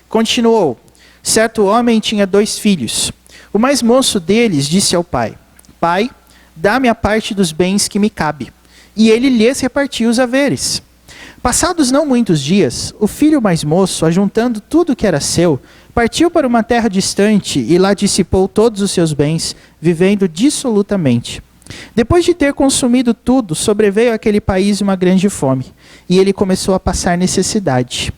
Continuou: certo homem tinha 2 filhos. O mais moço deles disse ao pai: Pai, dá-me a parte dos bens que me cabe. E ele lhes repartiu os haveres. Passados não muitos dias, o filho mais moço, ajuntando tudo que era seu, partiu para uma terra distante e lá dissipou todos os seus bens, vivendo dissolutamente. Depois de ter consumido tudo, sobreveio àquele país uma grande fome, e ele começou a passar necessidade.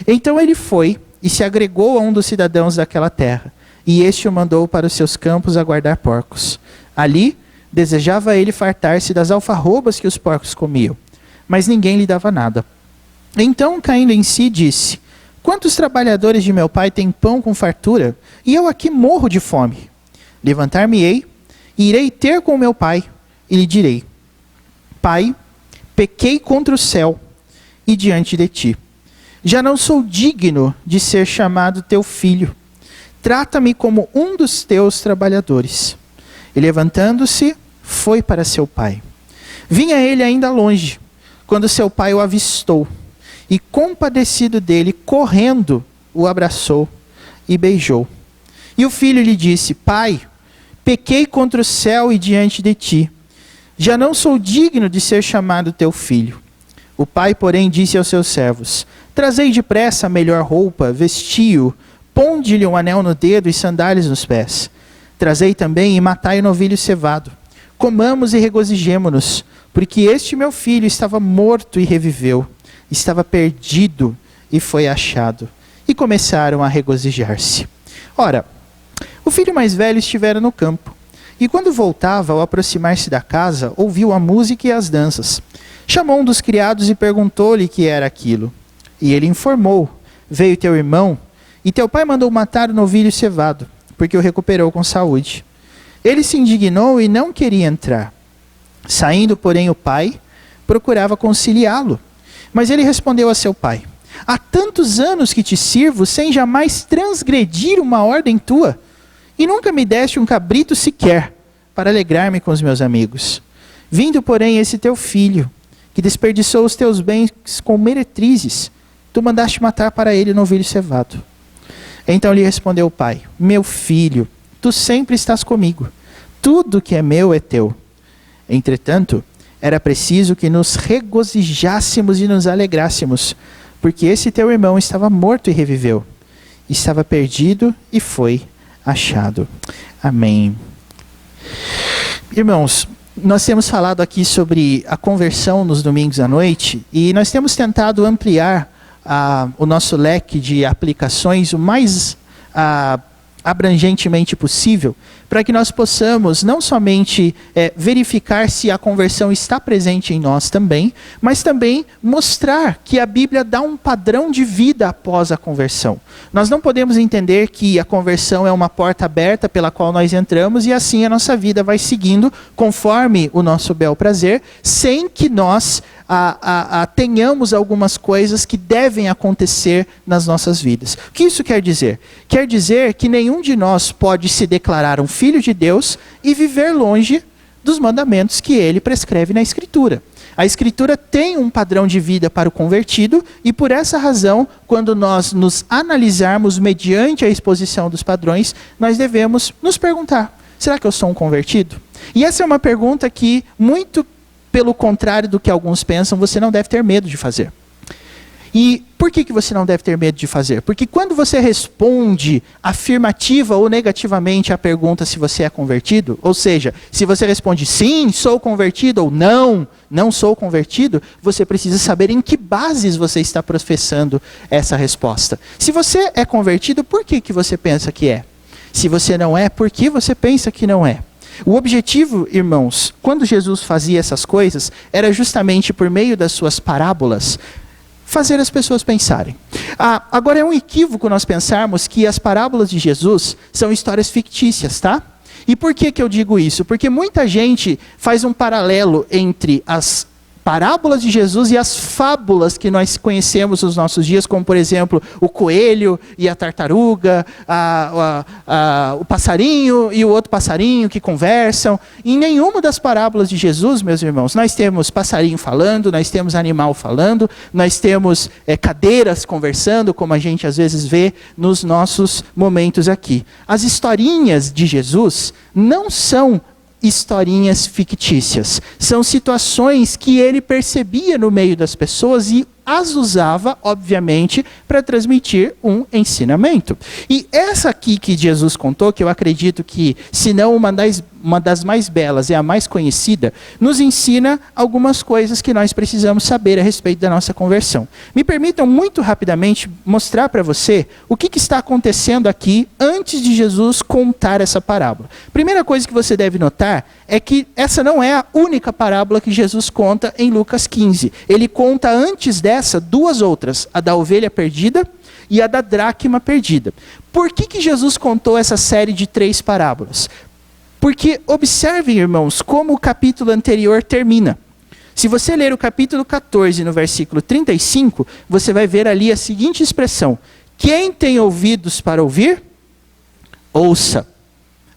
Então ele foi e se agregou a um dos cidadãos daquela terra, e este o mandou para os seus campos a guardar porcos. Ali, desejava ele fartar-se das alfarrobas que os porcos comiam, mas ninguém lhe dava nada. Então, caindo em si, disse: Quantos trabalhadores de meu pai têm pão com fartura, e eu aqui morro de fome? Levantar-me-ei, e irei ter com meu pai, e lhe direi: Pai, pequei contra o céu e diante de ti. Já não sou digno de ser chamado teu filho. Trata-me como um dos teus trabalhadores. E levantando-se, foi para seu pai. Vinha ele ainda longe, quando seu pai o avistou, e compadecido dele, correndo, o abraçou e beijou. E o filho lhe disse: Pai, pequei contra o céu e diante de ti. Já não sou digno de ser chamado teu filho. O pai, porém, disse aos seus servos: Trazei depressa a melhor roupa, vestiu, ponde-lhe um anel no dedo e sandálias nos pés. Trazei também e matai o novilho cevado. Comamos e regozijemo-nos, porque este meu filho estava morto e reviveu, estava perdido e foi achado. E começaram a regozijar-se. Ora, o filho mais velho estivera no campo, e quando voltava, ao aproximar-se da casa, ouviu a música e as danças. Chamou um dos criados e perguntou-lhe que era aquilo. E ele informou: Veio teu irmão, e teu pai mandou matar o novilho cevado, porque o recuperou com saúde. Ele se indignou e não queria entrar. Saindo, porém, o pai procurava conciliá-lo. Mas ele respondeu a seu pai: Há tantos anos que te sirvo, sem jamais transgredir uma ordem tua, e nunca me deste um cabrito sequer, para alegrar-me com os meus amigos. Vindo, porém, esse teu filho, que desperdiçou os teus bens com meretrizes, tu mandaste matar para ele o novilho cevado. Então lhe respondeu o pai: Meu filho, tu sempre estás comigo. Tudo que é meu é teu. Entretanto, era preciso que nos regozijássemos e nos alegrássemos, porque esse teu irmão estava morto e reviveu. Estava perdido e foi achado. Amém. Irmãos, nós temos falado aqui sobre a conversão nos domingos à noite, e nós temos tentado ampliar o nosso leque de aplicações o mais abrangentemente possível, para que nós possamos não somente verificar se a conversão está presente em nós também, mas também mostrar que a Bíblia dá um padrão de vida após a conversão. Nós não podemos entender que a conversão é uma porta aberta pela qual nós entramos e assim a nossa vida vai seguindo conforme o nosso bel prazer, sem que nós tenhamos algumas coisas que devem acontecer nas nossas vidas. O que isso quer dizer? Quer dizer que nenhum de nós pode se declarar um filho de Deus e viver longe dos mandamentos que ele prescreve na Escritura. A Escritura tem um padrão de vida para o convertido e por essa razão, quando nós nos analisarmos mediante a exposição dos padrões, nós devemos nos perguntar: será que eu sou um convertido? E essa é uma pergunta que, muito pelo contrário do que alguns pensam, você não deve ter medo de fazer. E por que você não deve ter medo de fazer? Porque quando você responde afirmativa ou negativamente à pergunta se você é convertido, ou seja, se você responde sim, sou convertido, ou não, não sou convertido, você precisa saber em que bases você está professando essa resposta. Se você é convertido, por que você pensa que é? Se você não é, por que você pensa que não é? O objetivo, irmãos, quando Jesus fazia essas coisas, era justamente por meio das suas parábolas, fazer as pessoas pensarem. Agora é um equívoco nós pensarmos que as parábolas de Jesus são histórias fictícias, tá? E por que eu digo isso? Porque muita gente faz um paralelo entre as parábolas de Jesus e as fábulas que nós conhecemos nos nossos dias, como por exemplo, o coelho e a tartaruga, o passarinho e o outro passarinho que conversam. Em nenhuma das parábolas de Jesus, meus irmãos, nós temos passarinho falando, nós temos animal falando, nós temos cadeiras conversando, como a gente às vezes vê nos nossos momentos aqui. As historinhas de Jesus não são historinhas fictícias. São situações que ele percebia no meio das pessoas e as usava, obviamente, para transmitir um ensinamento. E essa aqui que Jesus contou, que eu acredito que, se não uma das mais belas, é a mais conhecida, nos ensina algumas coisas que nós precisamos saber a respeito da nossa conversão. Me permitam muito rapidamente mostrar para você o que está acontecendo aqui antes de Jesus contar essa parábola. Primeira coisa que você deve notar é que essa não é a única parábola que Jesus conta em Lucas 15. Ele conta antes dessa duas outras, a da ovelha perdida e a da dracma perdida. Por que Jesus contou essa série de 3 parábolas? Porque observem, irmãos, como o capítulo anterior termina. Se você ler o capítulo 14, no versículo 35, você vai ver ali a seguinte expressão: quem tem ouvidos para ouvir, ouça.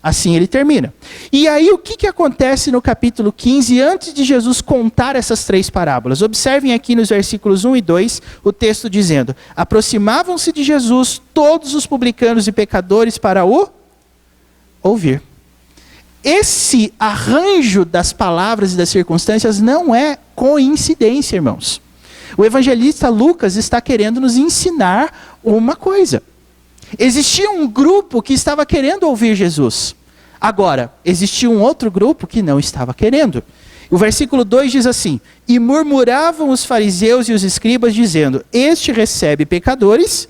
Assim ele termina. E aí o que acontece no capítulo 15, antes de Jesus contar essas 3 parábolas? Observem aqui nos versículos 1 e 2, o texto dizendo: aproximavam-se de Jesus todos os publicanos e pecadores para o ouvir. Esse arranjo das palavras e das circunstâncias não é coincidência, irmãos. O evangelista Lucas está querendo nos ensinar uma coisa. Existia um grupo que estava querendo ouvir Jesus. Agora, existia um outro grupo que não estava querendo. O versículo 2 diz assim: e murmuravam os fariseus e os escribas, dizendo: este recebe pecadores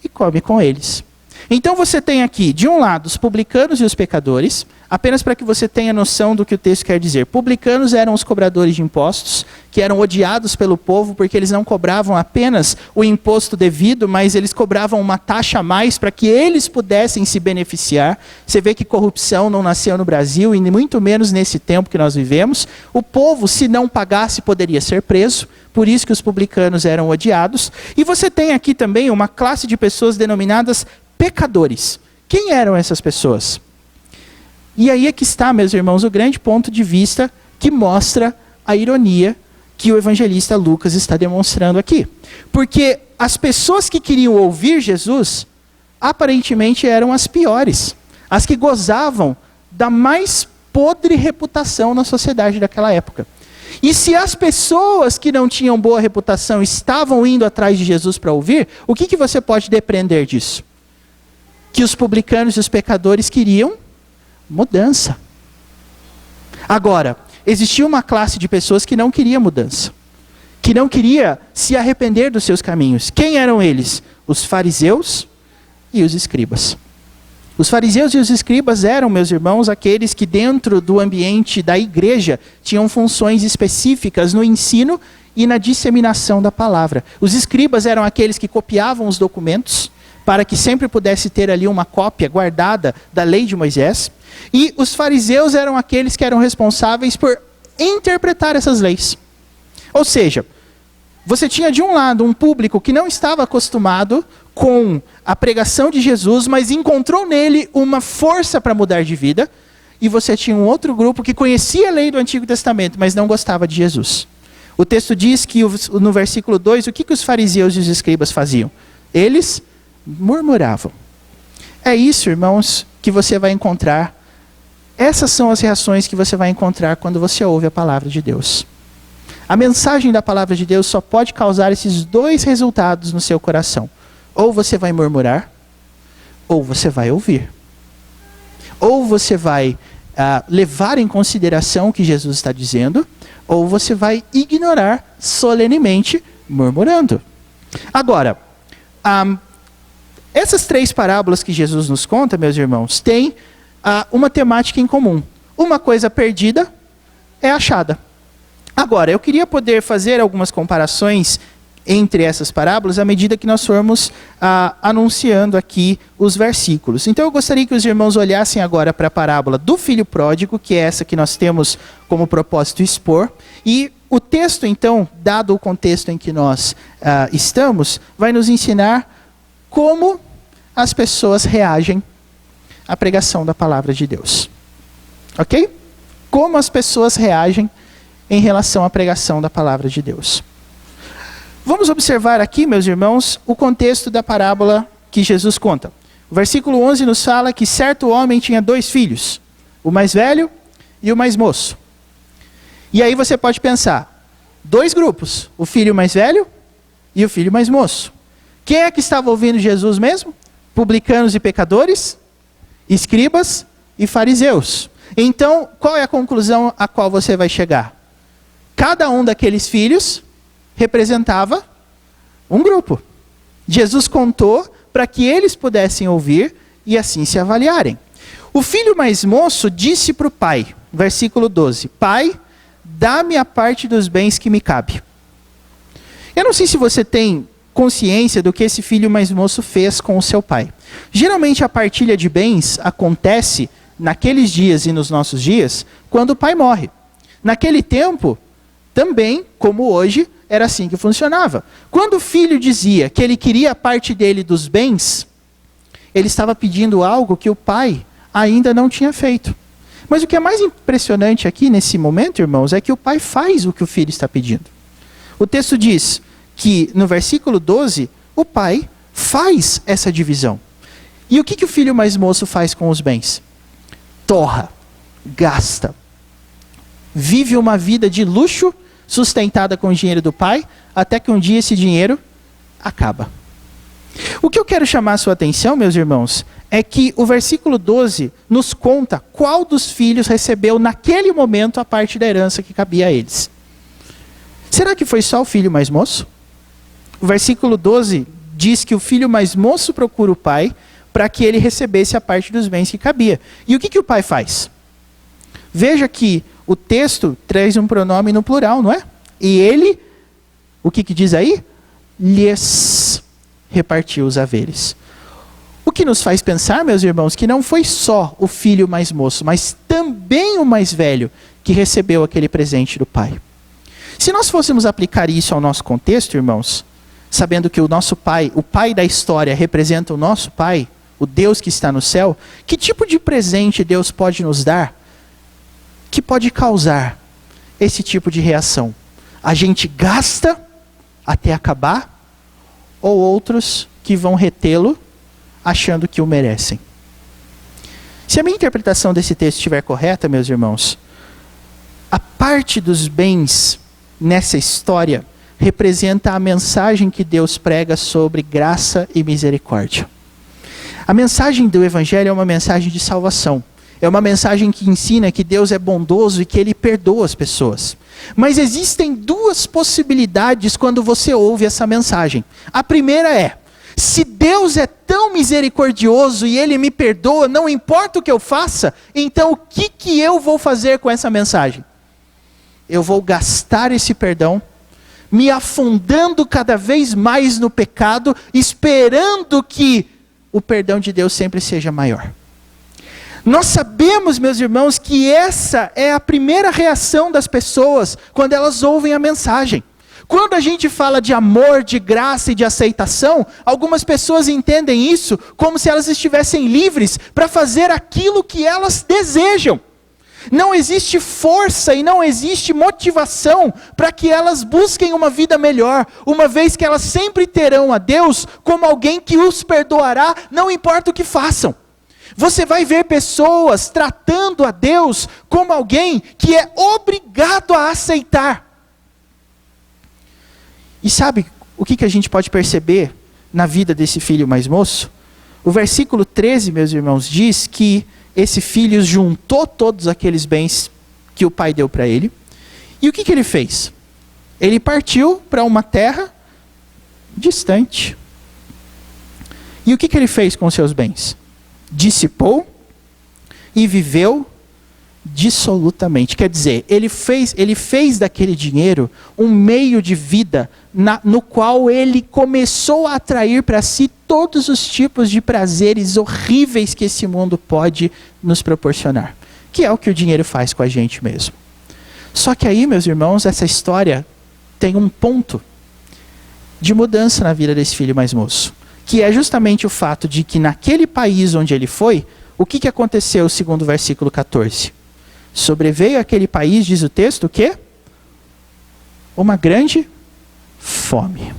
e come com eles. Então você tem aqui, de um lado, os publicanos e os pecadores, apenas para que você tenha noção do que o texto quer dizer. Publicanos eram os cobradores de impostos, que eram odiados pelo povo, porque eles não cobravam apenas o imposto devido, mas eles cobravam uma taxa a mais para que eles pudessem se beneficiar. Você vê que corrupção não nasceu no Brasil, e muito menos nesse tempo que nós vivemos. O povo, se não pagasse, poderia ser preso, por isso que os publicanos eram odiados. E você tem aqui também uma classe de pessoas denominadas pecadores. Quem eram essas pessoas? E aí é que está, meus irmãos, o grande ponto de vista que mostra a ironia que o evangelista Lucas está demonstrando aqui. Porque as pessoas que queriam ouvir Jesus, aparentemente eram as piores. As que gozavam da mais podre reputação na sociedade daquela época. E se as pessoas que não tinham boa reputação estavam indo atrás de Jesus para ouvir, o que você pode depreender disso? Que os publicanos e os pecadores queriam mudança. Agora, existia uma classe de pessoas que não queria mudança, que não queria se arrepender dos seus caminhos. Quem eram eles? Os fariseus e os escribas. Os fariseus e os escribas eram, meus irmãos, aqueles que dentro do ambiente da igreja tinham funções específicas no ensino e na disseminação da palavra. Os escribas eram aqueles que copiavam os documentos, para que sempre pudesse ter ali uma cópia guardada da lei de Moisés. E os fariseus eram aqueles que eram responsáveis por interpretar essas leis. Ou seja, você tinha de um lado um público que não estava acostumado com a pregação de Jesus, mas encontrou nele uma força para mudar de vida. E você tinha um outro grupo que conhecia a lei do Antigo Testamento, mas não gostava de Jesus. O texto diz que no versículo 2, o que os fariseus e os escribas faziam? Eles murmuravam. É isso, irmãos, que você vai encontrar. Essas são as reações que você vai encontrar quando você ouve a palavra de Deus. A mensagem da palavra de Deus só pode causar esses 2 resultados no seu coração. Ou você vai murmurar, ou você vai ouvir. Ou você vai levar em consideração o que Jesus está dizendo, ou você vai ignorar solenemente murmurando. Agora, essas 3 parábolas que Jesus nos conta, meus irmãos, têm uma temática em comum. Uma coisa perdida é achada. Agora, eu queria poder fazer algumas comparações entre essas parábolas à medida que nós formos anunciando aqui os versículos. Então eu gostaria que os irmãos olhassem agora para a parábola do filho pródigo, que é essa que nós temos como propósito expor, e o texto então, dado o contexto em que nós estamos, vai nos ensinar como as pessoas reagem à pregação da palavra de Deus. Ok? Como as pessoas reagem em relação à pregação da palavra de Deus. Vamos observar aqui, meus irmãos, o contexto da parábola que Jesus conta. O versículo 11 nos fala que certo homem tinha 2 filhos, o mais velho e o mais moço. E aí você pode pensar, 2 grupos, o filho mais velho e o filho mais moço. Quem é que estava ouvindo Jesus mesmo? Publicanos e pecadores, escribas e fariseus. Então, qual é a conclusão a qual você vai chegar? Cada um daqueles filhos representava um grupo. Jesus contou para que eles pudessem ouvir e assim se avaliarem. O filho mais moço disse para o pai, versículo 12, Pai, dá-me a parte dos bens que me cabe. Eu não sei se você tem consciência do que esse filho mais moço fez com o seu pai. Geralmente a partilha de bens acontece naqueles dias e nos nossos dias, quando o pai morre. Naquele tempo, também, como hoje, era assim que funcionava. Quando o filho dizia que ele queria a parte dele dos bens, ele estava pedindo algo que o pai ainda não tinha feito. Mas o que é mais impressionante aqui nesse momento, irmãos, é que o pai faz o que o filho está pedindo. O texto diz que no versículo 12, o pai faz essa divisão. E o que o filho mais moço faz com os bens? Torra, gasta, vive uma vida de luxo sustentada com o dinheiro do pai, até que um dia esse dinheiro acaba. O que eu quero chamar a sua atenção, meus irmãos, é que o versículo 12 nos conta qual dos filhos recebeu naquele momento a parte da herança que cabia a eles. Será que foi só o filho mais moço? O versículo 12 diz que o filho mais moço procura o pai para que ele recebesse a parte dos bens que cabia. E o que o pai faz? Veja que o texto traz um pronome no plural, não é? E ele, o que diz aí? Lhes repartiu os haveres. O que nos faz pensar, meus irmãos, que não foi só o filho mais moço, mas também o mais velho que recebeu aquele presente do pai. Se nós fôssemos aplicar isso ao nosso contexto, irmãos, sabendo que o nosso pai, o pai da história, representa o nosso pai, o Deus que está no céu, que tipo de presente Deus pode nos dar que pode causar esse tipo de reação? A gente gasta até acabar, ou outros que vão retê-lo achando que o merecem? Se a minha interpretação desse texto estiver correta, meus irmãos, a parte dos bens nessa história representa a mensagem que Deus prega sobre graça e misericórdia. A mensagem do Evangelho é uma mensagem de salvação. É uma mensagem que ensina que Deus é bondoso e que Ele perdoa as pessoas. Mas existem 2 possibilidades quando você ouve essa mensagem. A primeira é, se Deus é tão misericordioso e Ele me perdoa, não importa o que eu faça, então o que eu vou fazer com essa mensagem? Eu vou gastar esse perdão, me afundando cada vez mais no pecado, esperando que o perdão de Deus sempre seja maior. Nós sabemos, meus irmãos, que essa é a primeira reação das pessoas quando elas ouvem a mensagem. Quando a gente fala de amor, de graça e de aceitação, algumas pessoas entendem isso como se elas estivessem livres para fazer aquilo que elas desejam. Não existe força e não existe motivação para que elas busquem uma vida melhor, uma vez que elas sempre terão a Deus como alguém que os perdoará, não importa o que façam. Você vai ver pessoas tratando a Deus como alguém que é obrigado a aceitar. E sabe o que a gente pode perceber na vida desse filho mais moço? O versículo 13, meus irmãos, diz que esse filho juntou todos aqueles bens que o pai deu para ele. E o que ele fez? Ele partiu para uma terra distante. E o que ele fez com seus bens? Dissipou e viveu Dissolutamente. Quer dizer, ele fez daquele dinheiro um meio de vida no qual ele começou a atrair para si todos os tipos de prazeres horríveis que esse mundo pode nos proporcionar. Que é o que o dinheiro faz com a gente mesmo. Só que aí, meus irmãos, essa história tem um ponto de mudança na vida desse filho mais moço. Que é justamente o fato de que naquele país onde ele foi, o que aconteceu segundo o versículo 14? Sobreveio àquele país, diz o texto, o quê? Uma grande fome.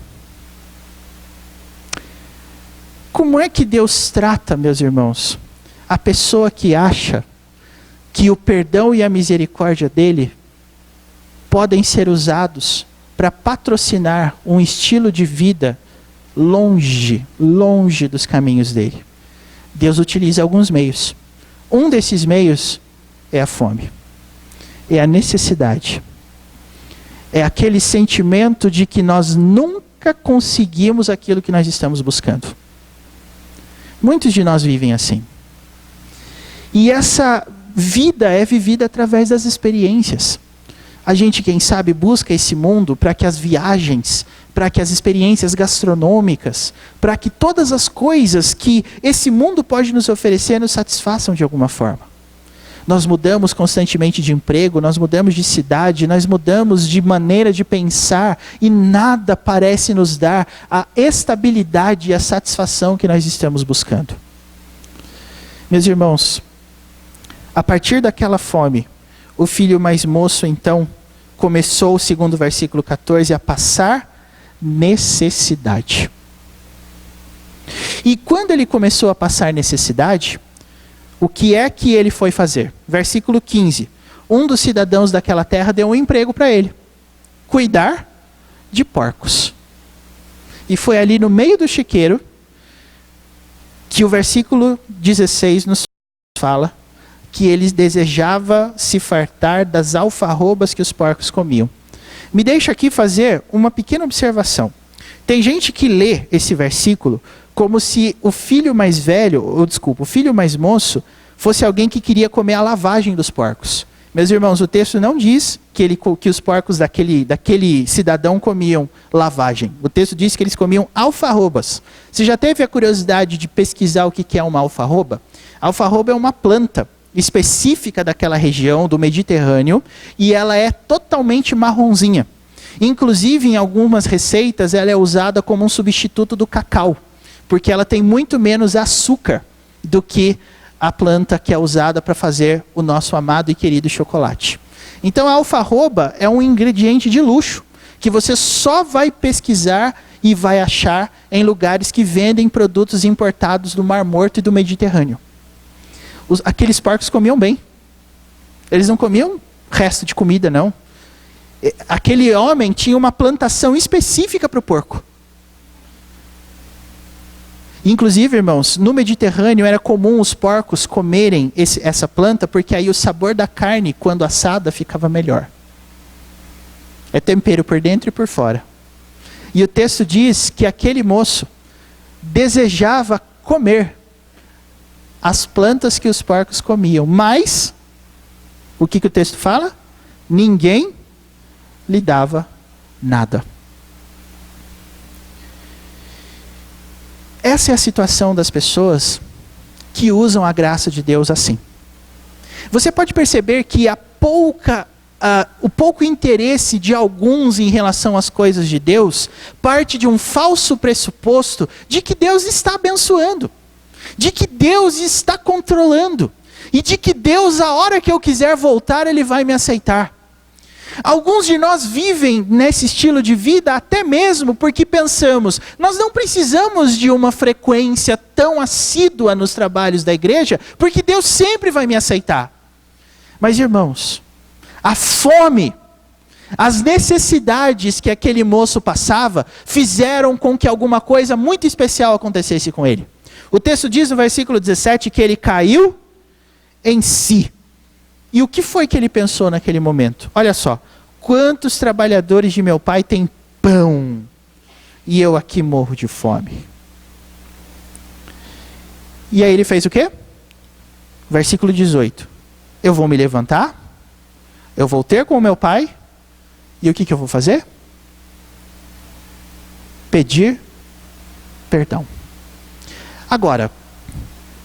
Como é que Deus trata, meus irmãos, a pessoa que acha que o perdão e a misericórdia dele podem ser usados para patrocinar um estilo de vida longe dos caminhos dele? Deus utiliza alguns meios. Um desses meios é a fome, é a necessidade, é aquele sentimento de que nós nunca conseguimos aquilo que nós estamos buscando. Muitos de nós vivem assim. E essa vida é vivida através das experiências. A gente, quem sabe, busca esse mundo para que as viagens, para que as experiências gastronômicas, para que todas as coisas que esse mundo pode nos oferecer nos satisfaçam de alguma forma. Nós mudamos constantemente de emprego, nós mudamos de cidade, nós mudamos de maneira de pensar e nada parece nos dar a estabilidade e a satisfação que nós estamos buscando. Meus irmãos, a partir daquela fome, o filho mais moço então começou, segundo o versículo 14, a passar necessidade. E quando ele começou a passar necessidade, o que é que ele foi fazer? Versículo 15. Um dos cidadãos daquela terra deu um emprego para ele. Cuidar de porcos. E foi ali no meio do chiqueiro que o versículo 16 nos fala que ele desejava se fartar das alfarrobas que os porcos comiam. Me deixa aqui fazer uma pequena observação. Tem gente que lê esse versículo como se o filho mais velho, o filho mais moço, fosse alguém que queria comer a lavagem dos porcos. Meus irmãos, o texto não diz que os porcos daquele cidadão comiam lavagem. O texto diz que eles comiam alfarrobas. Você já teve a curiosidade de pesquisar o que é uma alfarroba? A alfarroba é uma planta específica daquela região, do Mediterrâneo, e ela é totalmente marronzinha. Inclusive, em algumas receitas, ela é usada como um substituto do cacau, porque ela tem muito menos açúcar do que a planta que é usada para fazer o nosso amado e querido chocolate. Então a alfarroba é um ingrediente de luxo, que você só vai pesquisar e vai achar em lugares que vendem produtos importados do Mar Morto e do Mediterrâneo. Aqueles porcos comiam bem. Eles não comiam resto de comida, não. Aquele homem tinha uma plantação específica para o porco. Inclusive, irmãos, no Mediterrâneo era comum os porcos comerem essa planta, porque aí o sabor da carne, quando assada, ficava melhor. É tempero por dentro e por fora. E o texto diz que aquele moço desejava comer as plantas que os porcos comiam, mas, o que o texto fala? Ninguém lhe dava nada. Essa é a situação das pessoas que usam a graça de Deus assim. Você pode perceber que o pouco interesse de alguns em relação às coisas de Deus parte de um falso pressuposto de que Deus está abençoando, de que Deus está controlando, e de que Deus, a hora que eu quiser voltar, Ele vai me aceitar. Alguns de nós vivem nesse estilo de vida até mesmo porque pensamos, nós não precisamos de uma frequência tão assídua nos trabalhos da igreja, porque Deus sempre vai me aceitar. Mas irmãos, a fome, as necessidades que aquele moço passava, fizeram com que alguma coisa muito especial acontecesse com ele. O texto diz no versículo 17 que ele caiu em si. E o que foi que ele pensou naquele momento? Olha só, quantos trabalhadores de meu pai têm pão e eu aqui morro de fome? E aí ele fez o quê? Versículo 18. eu vou me levantar, eu vou ter com o meu pai, e o que eu vou fazer? Pedir perdão. Agora,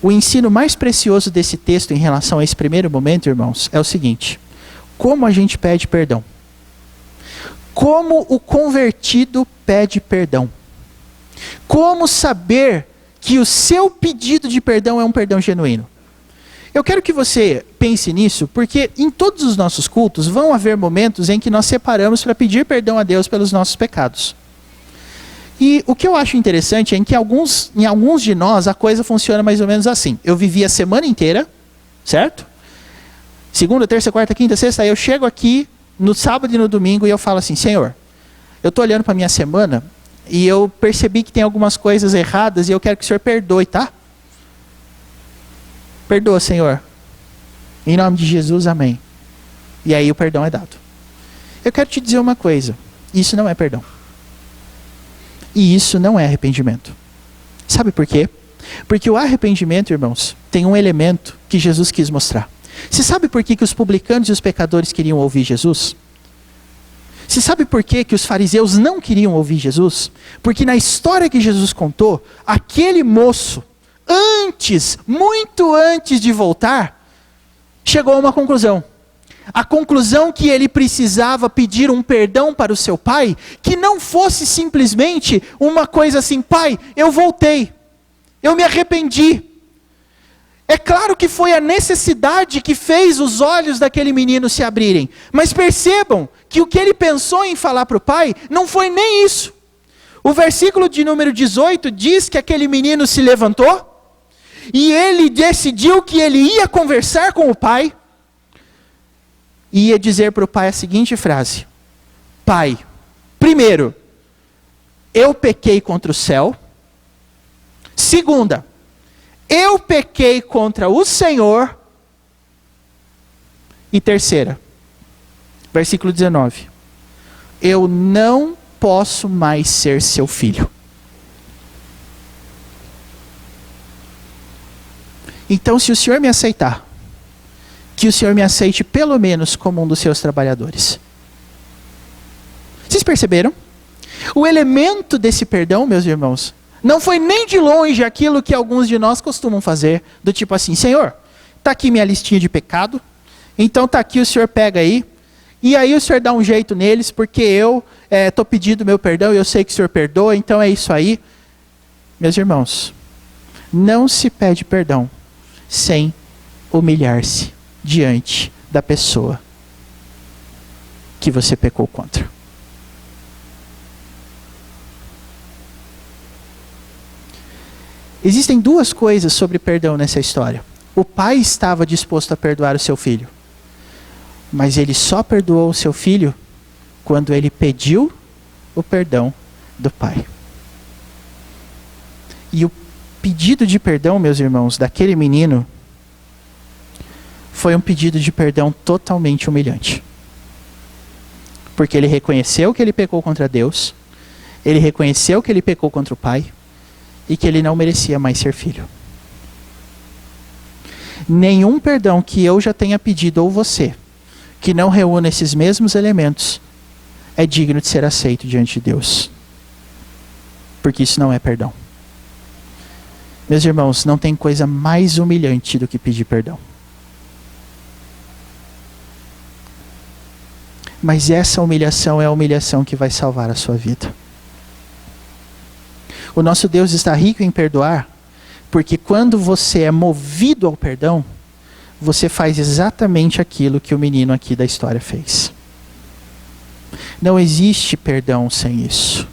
o ensino mais precioso desse texto em relação a esse primeiro momento, irmãos, é o seguinte: como a gente pede perdão? Como o convertido pede perdão? Como saber que o seu pedido de perdão é um perdão genuíno? Eu quero que você pense nisso, porque em todos os nossos cultos vão haver momentos em que nós separamos para pedir perdão a Deus pelos nossos pecados. E o que eu acho interessante é que em alguns de nós a coisa funciona mais ou menos assim. Eu vivi a semana inteira, certo? Segunda, terça, quarta, quinta, sexta, aí eu chego aqui no sábado e no domingo e eu falo assim: Senhor, eu estou olhando para a minha semana e eu percebi que tem algumas coisas erradas e eu quero que o Senhor perdoe, tá? Perdoa, Senhor. Em nome de Jesus, amém. E aí o perdão é dado. Eu quero te dizer uma coisa: isso não é perdão. E isso não é arrependimento. Sabe por quê? Porque o arrependimento, irmãos, tem um elemento que Jesus quis mostrar. Você sabe por que os publicanos e os pecadores queriam ouvir Jesus? Você sabe por que os fariseus não queriam ouvir Jesus? Porque na história que Jesus contou, aquele moço, muito antes de voltar, chegou a uma conclusão. A conclusão que ele precisava pedir um perdão para o seu pai, que não fosse simplesmente uma coisa assim: pai, eu voltei, eu me arrependi. É claro que foi a necessidade que fez os olhos daquele menino se abrirem, mas percebam que o que ele pensou em falar para o pai não foi nem isso. O versículo de número 18 diz que aquele menino se levantou e ele decidiu que ele ia conversar com o pai. E ia dizer para o pai a seguinte frase: pai, primeiro, eu pequei contra o céu. Segunda, eu pequei contra o Senhor. E terceira, versículo 19, eu não posso mais ser seu filho. Então, se o Senhor me aceitar, que o Senhor me aceite pelo menos como um dos seus trabalhadores. Vocês perceberam? O elemento desse perdão, meus irmãos, não foi nem de longe aquilo que alguns de nós costumam fazer, do tipo assim: Senhor, está aqui minha listinha de pecado, então está aqui, o Senhor pega aí, e aí o Senhor dá um jeito neles, porque eu estou pedindo meu perdão e eu sei que o Senhor perdoa, então é isso aí. Meus irmãos, não se pede perdão sem humilhar-se diante da pessoa que você pecou contra. Existem duas coisas sobre perdão nessa história. O pai estava disposto a perdoar o seu filho, mas ele só perdoou o seu filho quando ele pediu o perdão do pai. E o pedido de perdão, meus irmãos, daquele menino foi um pedido de perdão totalmente humilhante. Porque ele reconheceu que ele pecou contra Deus, ele reconheceu que ele pecou contra o pai, e que ele não merecia mais ser filho. Nenhum perdão que eu já tenha pedido, ou você, que não reúna esses mesmos elementos, é digno de ser aceito diante de Deus. Porque isso não é perdão. Meus irmãos, não tem coisa mais humilhante do que pedir perdão. Mas essa humilhação é a humilhação que vai salvar a sua vida. O nosso Deus está rico em perdoar, porque quando você é movido ao perdão, você faz exatamente aquilo que o menino aqui da história fez. Não existe perdão sem isso.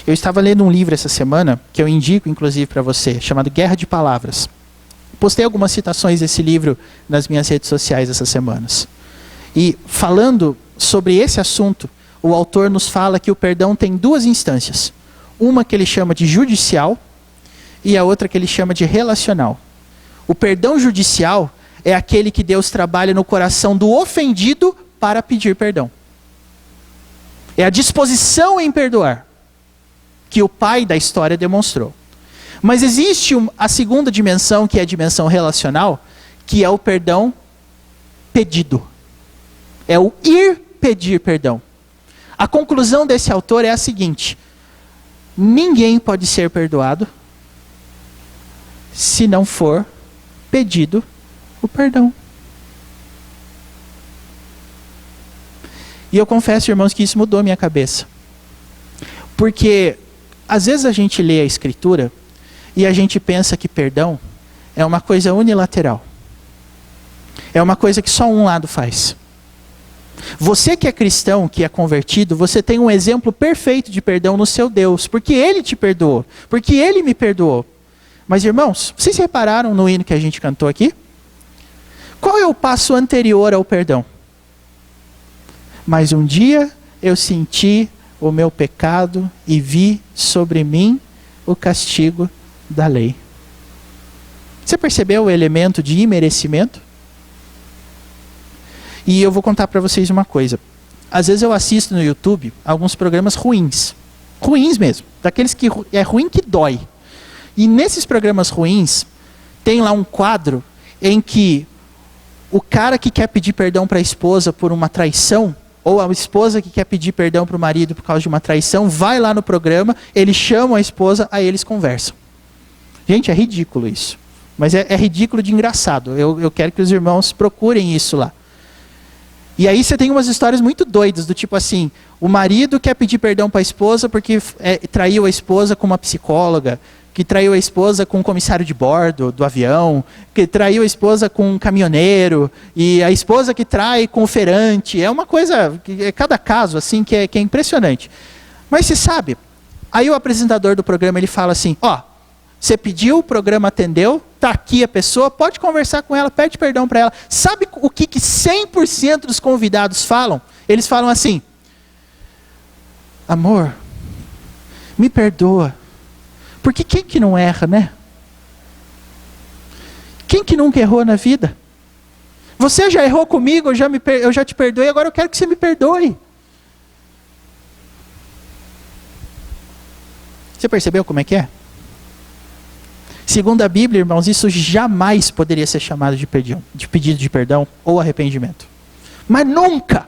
Eu estava lendo um livro essa semana, que eu indico inclusive para você, chamado Guerra de Palavras. Postei algumas citações desse livro nas minhas redes sociais essas semanas. E falando sobre esse assunto, o autor nos fala que o perdão tem duas instâncias. Uma que ele chama de judicial e a outra que ele chama de relacional. O perdão judicial é aquele que Deus trabalha no coração do ofendido para pedir perdão. É a disposição em perdoar que o pai da história demonstrou. Mas existe a segunda dimensão, que é a dimensão relacional, que é o perdão pedido. É o ir pedir perdão. A conclusão desse autor é a seguinte: ninguém pode ser perdoado se não for pedido o perdão. E eu confesso, irmãos, que isso mudou a minha cabeça. Porque às vezes a gente lê a Escritura e a gente pensa que perdão é uma coisa unilateral. É uma coisa que só um lado faz. Você que é cristão, que é convertido, você tem um exemplo perfeito de perdão no seu Deus, porque Ele te perdoou, porque Ele me perdoou. Mas irmãos, vocês repararam no hino que a gente cantou aqui? Qual é o passo anterior ao perdão? Mas um dia eu senti o meu pecado e vi sobre mim o castigo da lei. Você percebeu o elemento de imerecimento? E eu vou contar para vocês uma coisa. Às vezes eu assisto no YouTube alguns programas ruins. Ruins mesmo. Daqueles que é ruim que dói. E nesses programas ruins, tem lá um quadro em que o cara que quer pedir perdão para a esposa por uma traição, ou a esposa que quer pedir perdão para o marido por causa de uma traição, vai lá no programa, eles chamam a esposa, aí eles conversam. Gente, é ridículo isso. Mas é ridículo de engraçado. Eu quero que os irmãos procurem isso lá. E aí você tem umas histórias muito doidas, do tipo assim, o marido quer pedir perdão para a esposa porque traiu a esposa com uma psicóloga, que traiu a esposa com um comissário de bordo do avião, que traiu a esposa com um caminhoneiro, e a esposa que trai com o feirante. É uma coisa, é cada caso assim que é impressionante. Mas você sabe, aí o apresentador do programa ele fala assim, você pediu, o programa atendeu, está aqui a pessoa, pode conversar com ela, pede perdão para ela. Sabe o que 100% dos convidados falam? Eles falam assim, amor, me perdoa. Porque quem que não erra, né? Quem que nunca errou na vida? Você já errou comigo, eu já te perdoei, agora eu quero que você me perdoe. Você percebeu como é que é? Segundo a Bíblia, irmãos, isso jamais poderia ser chamado de pedido de perdão ou arrependimento. Mas nunca!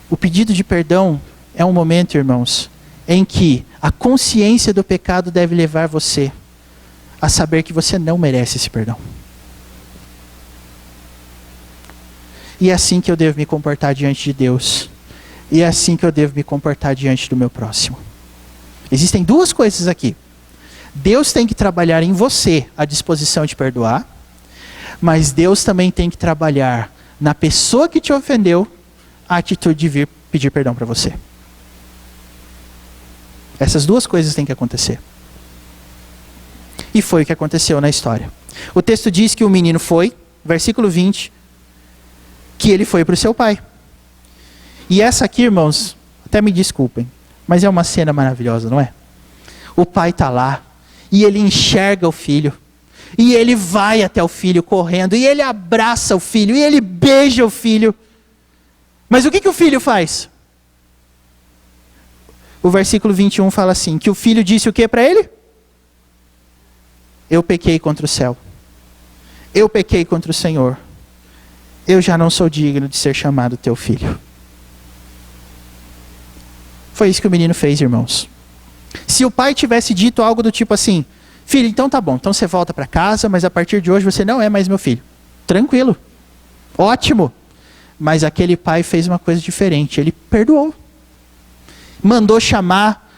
O pedido de perdão é um momento, irmãos, em que a consciência do pecado deve levar você a saber que você não merece esse perdão. E é assim que eu devo me comportar diante de Deus. E é assim que eu devo me comportar diante do meu próximo. Existem duas coisas aqui. Deus tem que trabalhar em você a disposição de perdoar, mas Deus também tem que trabalhar na pessoa que te ofendeu a atitude de vir pedir perdão para você. Essas duas coisas têm que acontecer. E foi o que aconteceu na história. O texto diz que o menino foi, versículo 20, que ele foi para o seu pai. E essa aqui, irmãos, até me desculpem, mas é uma cena maravilhosa, não é? O pai está lá, e ele enxerga o filho, e ele vai até o filho correndo, e ele abraça o filho, e ele beija o filho. Mas o que o filho faz? O versículo 21 fala assim, que o filho disse o que para ele? Eu pequei contra o céu. Eu pequei contra o Senhor. Eu já não sou digno de ser chamado teu filho. Foi isso que o menino fez, irmãos. Se o pai tivesse dito algo do tipo assim, filho, então tá bom, então você volta para casa, mas a partir de hoje você não é mais meu filho. Tranquilo. Ótimo. Mas aquele pai fez uma coisa diferente, ele perdoou. Mandou chamar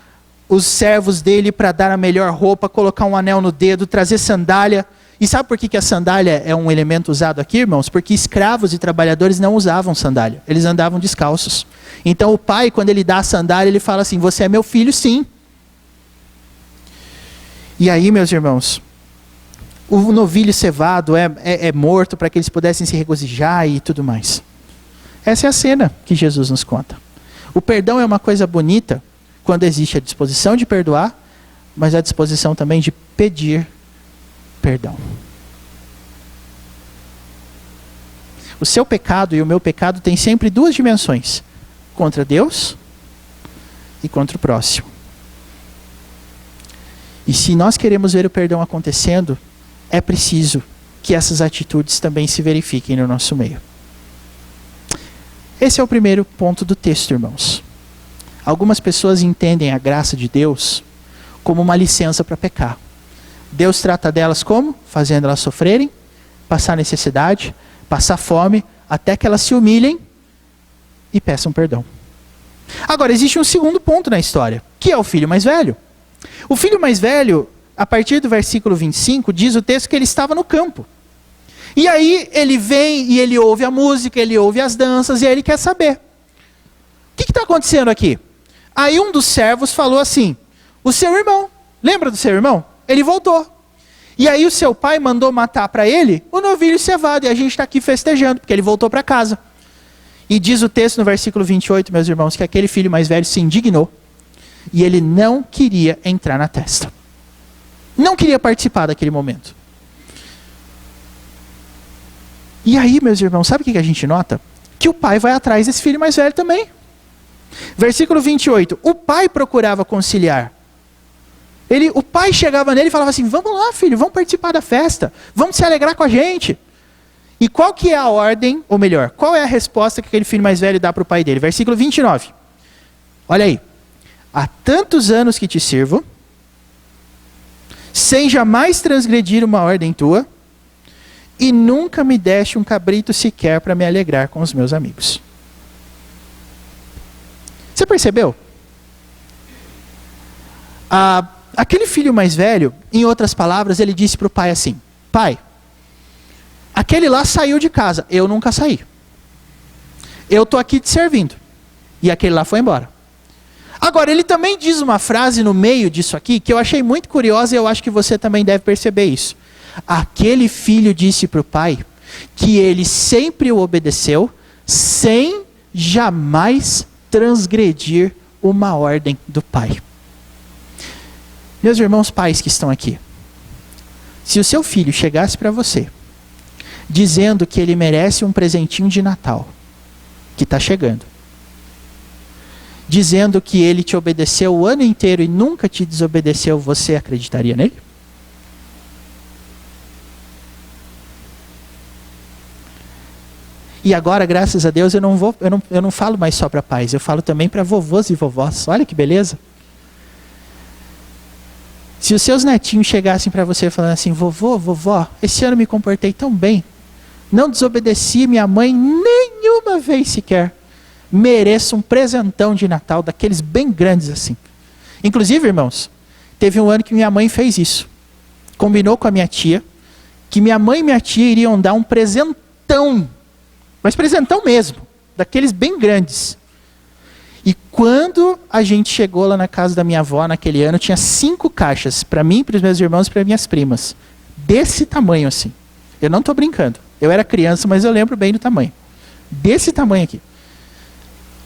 os servos dele para dar a melhor roupa, colocar um anel no dedo, trazer sandália. E sabe por que a sandália é um elemento usado aqui, irmãos? Porque escravos e trabalhadores não usavam sandália, eles andavam descalços. Então o pai, quando ele dá a sandália, ele fala assim, você é meu filho sim. E aí, meus irmãos, o novilho cevado é morto para que eles pudessem se regozijar e tudo mais. Essa é a cena que Jesus nos conta. O perdão é uma coisa bonita quando existe a disposição de perdoar, mas a disposição também de pedir perdão. O seu pecado e o meu pecado têm sempre duas dimensões: contra Deus e contra o próximo. E se nós queremos ver o perdão acontecendo, é preciso que essas atitudes também se verifiquem no nosso meio. Esse é o primeiro ponto do texto, irmãos. Algumas pessoas entendem a graça de Deus como uma licença para pecar. Deus trata delas como? Fazendo elas sofrerem, passar necessidade, passar fome, até que elas se humilhem e peçam perdão. Agora, existe um segundo ponto na história, que é o filho mais velho. O filho mais velho, a partir do versículo 25, diz o texto que ele estava no campo. E aí ele vem e ele ouve a música, ele ouve as danças e aí ele quer saber. O que está acontecendo aqui? Aí um dos servos falou assim, o seu irmão, lembra do seu irmão? Ele voltou. E aí o seu pai mandou matar para ele o novilho cevado e a gente está aqui festejando, porque ele voltou para casa. E diz o texto no versículo 28, meus irmãos, que aquele filho mais velho se indignou e ele não queria entrar na testa. Não queria participar daquele momento. E aí, meus irmãos, sabe o que a gente nota? Que o pai vai atrás desse filho mais velho também. Versículo 28, o pai procurava conciliar. O pai chegava nele e falava assim, vamos lá filho, vamos participar da festa, vamos se alegrar com a gente. E qual que é a ordem, ou melhor, qual é a resposta que aquele filho mais velho dá para o pai dele? Versículo 29, olha aí. Há tantos anos que te sirvo, sem jamais transgredir uma ordem tua, e nunca me deste um cabrito sequer para me alegrar com os meus amigos. Você percebeu? Aquele filho mais velho, em outras palavras, ele disse para o pai assim, pai, aquele lá saiu de casa, eu nunca saí. Eu estou aqui te servindo. E aquele lá foi embora. Agora, ele também diz uma frase no meio disso aqui, que eu achei muito curiosa e eu acho que você também deve perceber isso. Aquele filho disse para o pai que ele sempre o obedeceu, sem jamais transgredir uma ordem do pai. Meus irmãos pais que estão aqui, se o seu filho chegasse para você, dizendo que ele merece um presentinho de Natal, que está chegando, dizendo que ele te obedeceu o ano inteiro e nunca te desobedeceu, você acreditaria nele? E agora, graças a Deus, eu não falo mais só para pais, eu falo também para vovôs e vovós. Olha que beleza. Se os seus netinhos chegassem para você falando assim, vovô, vovó, esse ano me comportei tão bem, não desobedeci minha mãe nenhuma vez sequer, mereço um presentão de Natal, daqueles bem grandes assim. Inclusive, irmãos, teve um ano que minha mãe fez isso. Combinou com a minha tia, que minha mãe e minha tia iriam dar um presentão, mas presentão mesmo, daqueles bem grandes. E quando a gente chegou lá na casa da minha avó naquele ano, tinha 5 caixas, para mim, para os meus irmãos e para minhas primas. Desse tamanho assim. Eu não estou brincando. Eu era criança, mas eu lembro bem do tamanho. Desse tamanho aqui.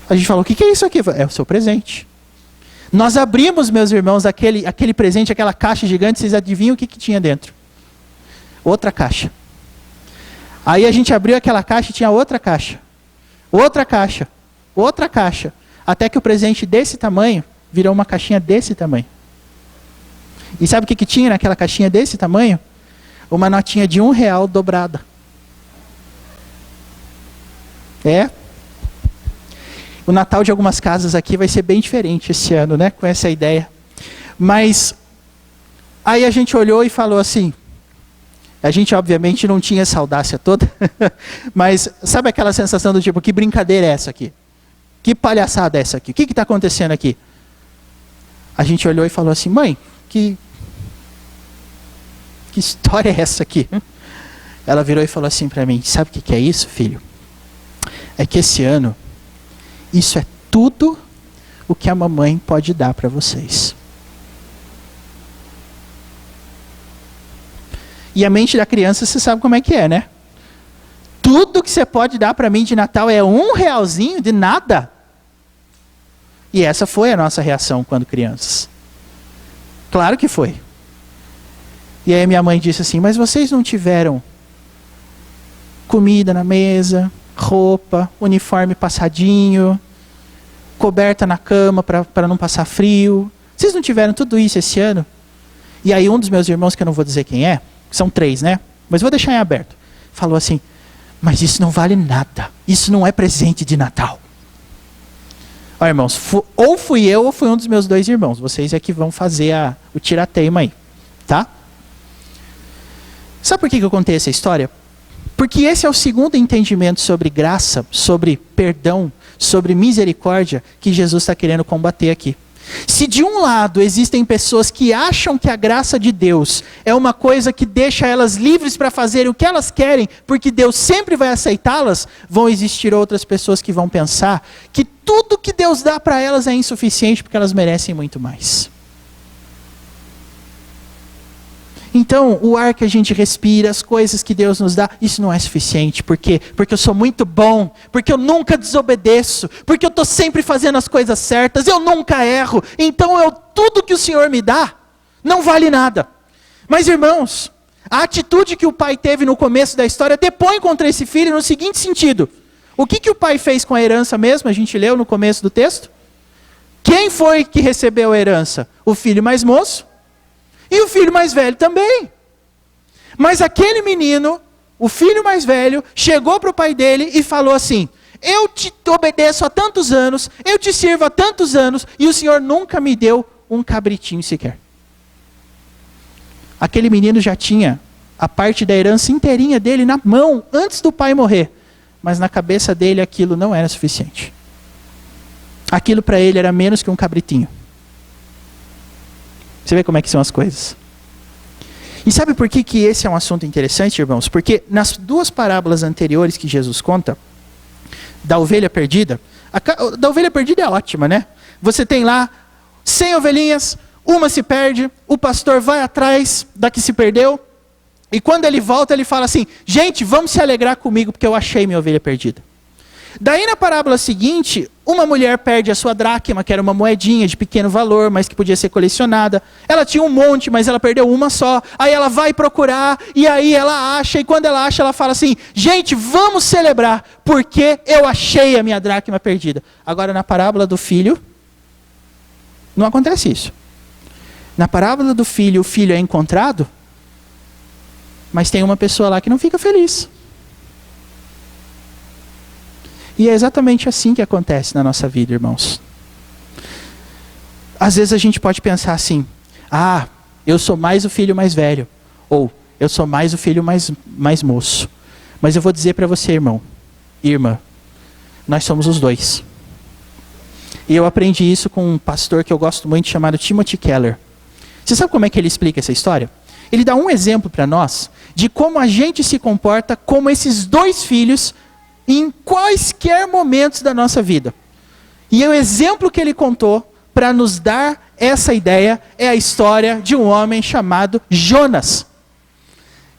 A gente falou, o que é isso aqui? É o seu presente. Nós abrimos, meus irmãos, aquele presente, aquela caixa gigante, vocês adivinham o que tinha dentro? Outra caixa. Aí a gente abriu aquela caixa e tinha outra caixa. Outra caixa. Outra caixa. Até que o presente desse tamanho virou uma caixinha desse tamanho. E sabe o que tinha naquela caixinha desse tamanho? Uma notinha de R$1 dobrada. O Natal de algumas casas aqui vai ser bem diferente esse ano, né? Com essa ideia. Mas aí a gente olhou e falou assim, a gente obviamente não tinha essa audácia toda, mas sabe aquela sensação do tipo, que brincadeira é essa aqui? Que palhaçada é essa aqui? O que está acontecendo aqui? A gente olhou e falou assim, mãe, que história é essa aqui? Ela virou e falou assim para mim, sabe o que é isso, filho? É que esse ano, isso é tudo o que a mamãe pode dar para vocês. E a mente da criança, você sabe como é que é, né? Tudo que você pode dar para mim de Natal é R$1 de nada. E essa foi a nossa reação quando crianças. Claro que foi. E aí minha mãe disse assim, mas vocês não tiveram comida na mesa, roupa, uniforme passadinho, coberta na cama para não passar frio? Vocês não tiveram tudo isso esse ano? E aí um dos meus irmãos, que eu não vou dizer quem é, são 3, né? mas vou deixar em aberto. Falou assim, mas isso não vale nada. Isso não é presente de Natal. Olha, irmãos, ou fui eu ou foi um dos meus 2 irmãos. Vocês é que vão fazer o tirateima aí, tá? Sabe por que eu contei essa história? Porque esse é o segundo entendimento sobre graça, sobre perdão, sobre misericórdia que Jesus está querendo combater aqui. Se de um lado existem pessoas que acham que a graça de Deus é uma coisa que deixa elas livres para fazerem o que elas querem, porque Deus sempre vai aceitá-las, vão existir outras pessoas que vão pensar que tudo que Deus dá para elas é insuficiente porque elas merecem muito mais. Então, o ar que a gente respira, as coisas que Deus nos dá, isso não é suficiente. Por quê? Porque eu sou muito bom, porque eu nunca desobedeço, porque eu estou sempre fazendo as coisas certas, eu nunca erro. Então, tudo que o Senhor me dá não vale nada. Mas, irmãos, a atitude que o pai teve no começo da história depõe contra esse filho no seguinte sentido. O que o pai fez com a herança mesmo? A gente leu no começo do texto. Quem foi que recebeu a herança? O filho mais moço. E o filho mais velho também. Mas aquele menino, o filho mais velho, chegou para o pai dele e falou assim, eu te obedeço há tantos anos, eu te sirvo há tantos anos, e o Senhor nunca me deu um cabritinho sequer. Aquele menino já tinha a parte da herança inteirinha dele na mão, antes do pai morrer. Mas na cabeça dele aquilo não era suficiente. Aquilo para ele era menos que um cabritinho. Você vê como é que são as coisas. E sabe por que esse é um assunto interessante, irmãos? Porque nas 2 parábolas anteriores que Jesus conta, da ovelha perdida, da ovelha perdida é ótima, né? Você tem lá 100 ovelhinhas, uma se perde, o pastor vai atrás da que se perdeu, e quando ele volta ele fala assim, gente, vamos se alegrar comigo porque eu achei minha ovelha perdida. Daí na parábola seguinte, uma mulher perde a sua dracma, que era uma moedinha de pequeno valor, mas que podia ser colecionada. Ela tinha um monte, mas ela perdeu uma só. Aí ela vai procurar, e aí ela acha, e quando ela acha, ela fala assim, gente, vamos celebrar, porque eu achei a minha dracma perdida. Agora na parábola do filho, não acontece isso. Na parábola do filho, o filho é encontrado, mas tem uma pessoa lá que não fica feliz. E é exatamente assim que acontece na nossa vida, irmãos. Às vezes a gente pode pensar assim, eu sou mais o filho mais velho, ou eu sou mais o filho mais moço. Mas eu vou dizer para você, irmão, irmã, nós somos os 2. E eu aprendi isso com um pastor que eu gosto muito, chamado Timothy Keller. Você sabe como é que ele explica essa história? Ele dá um exemplo para nós de como a gente se comporta como esses 2 filhos em quaisquer momentos da nossa vida. E o exemplo que ele contou para nos dar essa ideia é a história de um homem chamado Jonas.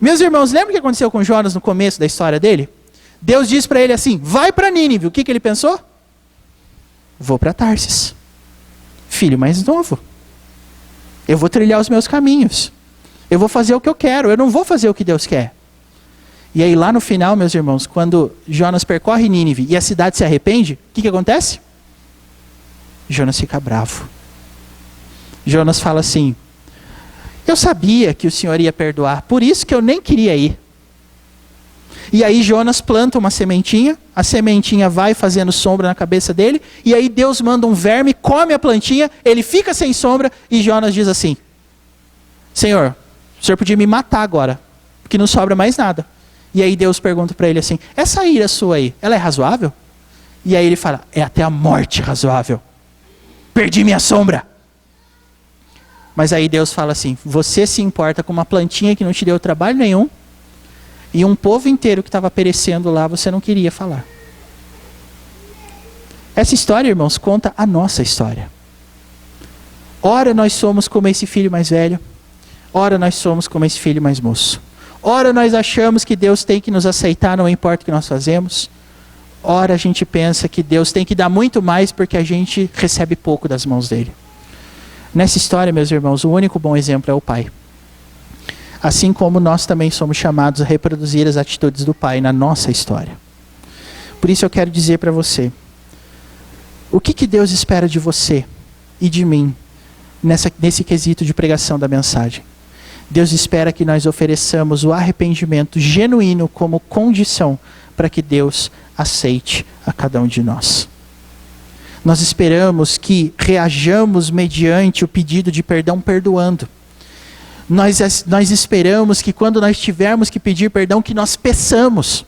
Meus irmãos, lembra o que aconteceu com Jonas no começo da história dele? Deus disse para ele assim, vai para Nínive. O que ele pensou? Vou para Tarsis. Filho mais novo. Eu vou trilhar os meus caminhos. Eu vou fazer o que eu quero. Eu não vou fazer o que Deus quer. E aí lá no final, meus irmãos, quando Jonas percorre Nínive e a cidade se arrepende, o que acontece? Jonas fica bravo. Jonas fala assim, eu sabia que o Senhor ia perdoar, por isso que eu nem queria ir. E aí Jonas planta uma sementinha, a sementinha vai fazendo sombra na cabeça dele, e aí Deus manda um verme, come a plantinha, ele fica sem sombra, e Jonas diz assim, Senhor, o Senhor podia me matar agora, porque não sobra mais nada. E aí Deus pergunta para ele assim, essa ira sua aí, ela é razoável? E aí ele fala, é até a morte razoável. Perdi minha sombra. Mas aí Deus fala assim, você se importa com uma plantinha que não te deu trabalho nenhum, e um povo inteiro que estava perecendo lá, você não queria falar. Essa história, irmãos, conta a nossa história. Ora nós somos como esse filho mais velho, ora nós somos como esse filho mais moço. Ora nós achamos que Deus tem que nos aceitar, não importa o que nós fazemos. Ora a gente pensa que Deus tem que dar muito mais porque a gente recebe pouco das mãos dele. Nessa história, meus irmãos, o único bom exemplo é o Pai. Assim como nós também somos chamados a reproduzir as atitudes do Pai na nossa história. Por isso eu quero dizer para você, o que Deus espera de você e de mim nesse quesito de pregação da mensagem? Deus espera que nós ofereçamos o arrependimento genuíno como condição para que Deus aceite a cada um de nós. Nós esperamos que reajamos mediante o pedido de perdão perdoando. Nós esperamos que quando nós tivermos que pedir perdão, que nós peçamos.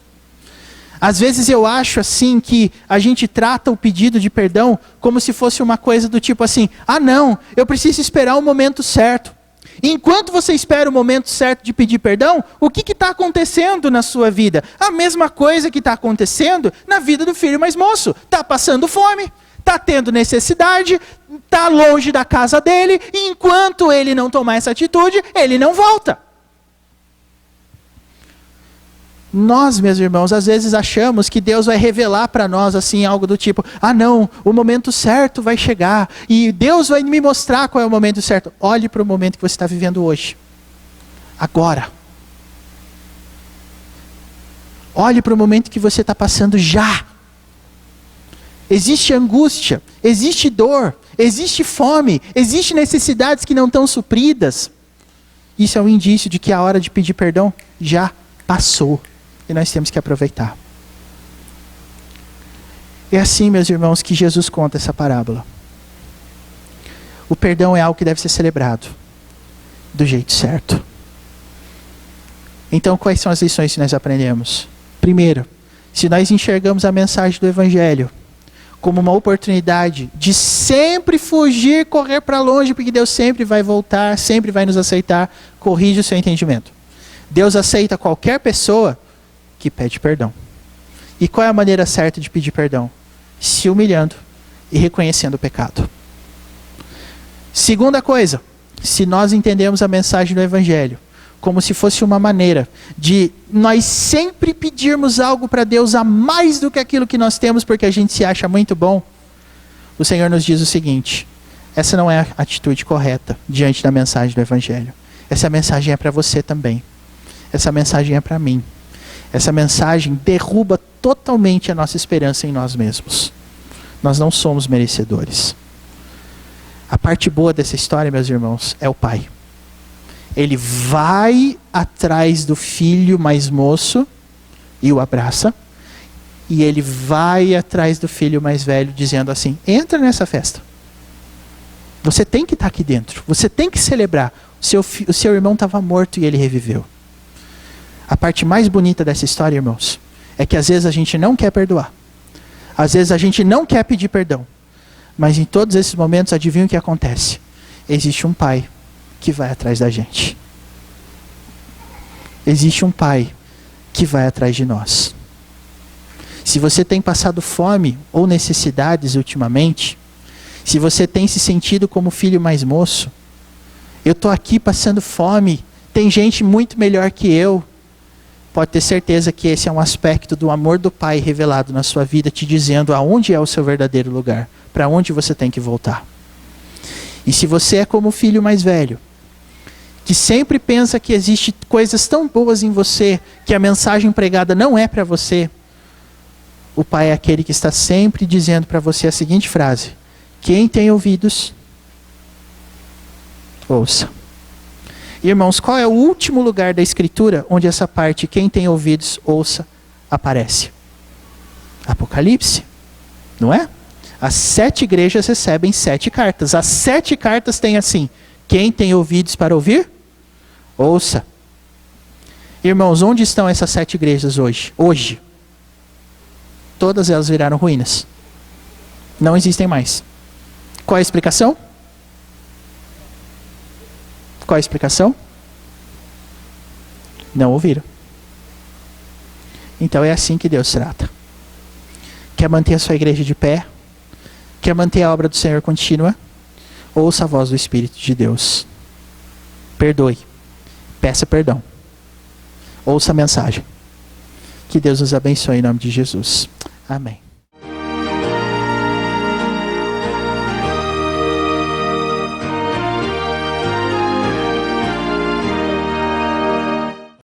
Às vezes eu acho assim que a gente trata o pedido de perdão como se fosse uma coisa do tipo assim, não, eu preciso esperar o momento certo. Enquanto você espera o momento certo de pedir perdão, o que está acontecendo na sua vida? A mesma coisa que está acontecendo na vida do filho mais moço. Está passando fome, está tendo necessidade, está longe da casa dele, e enquanto ele não tomar essa atitude, ele não volta. Nós, meus irmãos, às vezes achamos que Deus vai revelar para nós assim algo do tipo, não, o momento certo vai chegar, e Deus vai me mostrar qual é o momento certo. Olhe para o momento que você está vivendo hoje. Agora. Olhe para o momento que você está passando já. Existe angústia, existe dor, existe fome, existe necessidades que não estão supridas. Isso é um indício de que a hora de pedir perdão já passou. E nós temos que aproveitar. É assim, meus irmãos, que Jesus conta essa parábola. O perdão é algo que deve ser celebrado do jeito certo. Então, quais são as lições que nós aprendemos? Primeiro, se nós enxergamos a mensagem do Evangelho como uma oportunidade de sempre fugir, correr para longe, porque Deus sempre vai voltar, sempre vai nos aceitar, corrige o seu entendimento. Deus aceita qualquer pessoa que pede perdão. E qual é a maneira certa de pedir perdão? Se humilhando e reconhecendo o pecado. Segunda coisa, se nós entendemos a mensagem do Evangelho como se fosse uma maneira de nós sempre pedirmos algo para Deus a mais do que aquilo que nós temos porque a gente se acha muito bom, o Senhor nos diz o seguinte: essa não é a atitude correta diante da mensagem do Evangelho. Essa mensagem é para você também. Essa mensagem é para mim. Essa mensagem derruba totalmente a nossa esperança em nós mesmos. Nós não somos merecedores. A parte boa dessa história, meus irmãos, é o pai. Ele vai atrás do filho mais moço e o abraça. E ele vai atrás do filho mais velho dizendo assim, entra nessa festa. Você tem que estar aqui dentro. Você tem que celebrar. O seu irmão estava morto e ele reviveu. A parte mais bonita dessa história, irmãos, é que às vezes a gente não quer perdoar. Às vezes a gente não quer pedir perdão. Mas em todos esses momentos, adivinha o que acontece? Existe um pai que vai atrás da gente. Existe um pai que vai atrás de nós. Se você tem passado fome ou necessidades ultimamente, se você tem se sentido como filho mais moço, eu estou aqui passando fome, tem gente muito melhor que eu, pode ter certeza que esse é um aspecto do amor do Pai revelado na sua vida, te dizendo aonde é o seu verdadeiro lugar, para onde você tem que voltar. E se você é como o filho mais velho, que sempre pensa que existe coisas tão boas em você, que a mensagem pregada não é para você, o Pai é aquele que está sempre dizendo para você a seguinte frase: quem tem ouvidos, ouça. Irmãos, qual é o último lugar da Escritura onde essa parte, quem tem ouvidos, ouça, aparece? Apocalipse, não é? As 7 igrejas recebem 7 cartas. As 7 cartas têm assim, quem tem ouvidos para ouvir, ouça. Irmãos, onde estão essas 7 igrejas hoje? Hoje. Todas elas viraram ruínas. Não existem mais. Qual é a explicação? Qual a explicação? Não ouviram. Então é assim que Deus trata. Quer manter a sua igreja de pé? Quer manter a obra do Senhor contínua? Ouça a voz do Espírito de Deus. Perdoe. Peça perdão. Ouça a mensagem. Que Deus nos abençoe em nome de Jesus. Amém.